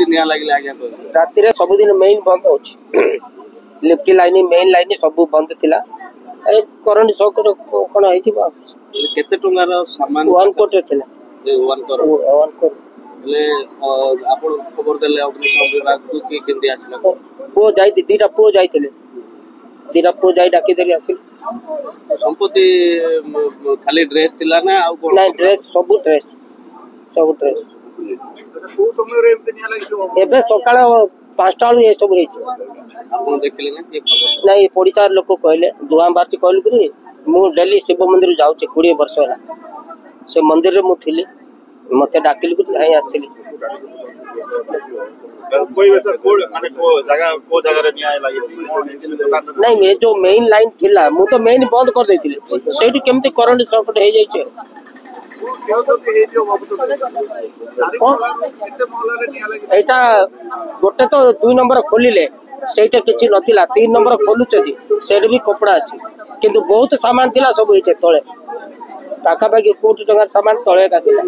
निया लगे आज्ञा राति रे सबुदिन मेन बंद होची लिफ्ट लाइन मेन लाइन सब बंद थिला ए करंट शॉक कोन हेतिबा केते टंगार सामान 1 कोटी थिला 1 करोड़ ले आपण खबर देले अग्निशमन विभाग को कि केंदी आसला पो जाई दीटा पो जाईथिले दीटा पो जाई डाकी देली आथिल संपत्ति खाली ड्रेस थिला ना आ कोन नहीं ड्रेस सब ड्रेस को समय रे एमते निया लागि एबे सकाळ 5टा वालू ये सब हेछि आपण देखले ना ये खबर नहीं पड़ीसा लोक कहले दुआ बारती कहल कि मु डेली शिव मंदिर जाऊ 20 वर्ष होला से मंदिर रे मु थिली मते डाकिल कि नहीं आसिली कोई वैसा कोड माने को जगह रे निया लागि नहीं ये जो मेन लाइन थिला मु तो मेन बंद कर देथिली सेठी केमती करंट शॉर्ट हे जाय छे एटा गोटे तो 2 नंबर खोलिले सेटा किछि नथिला 3 नंबर खोलुचदी सेट भी कपड़ा अछि किंतु बहुत सामान थिला सब इते तळे पाखा पाखी कोटी टंगार सामान तळे का थिला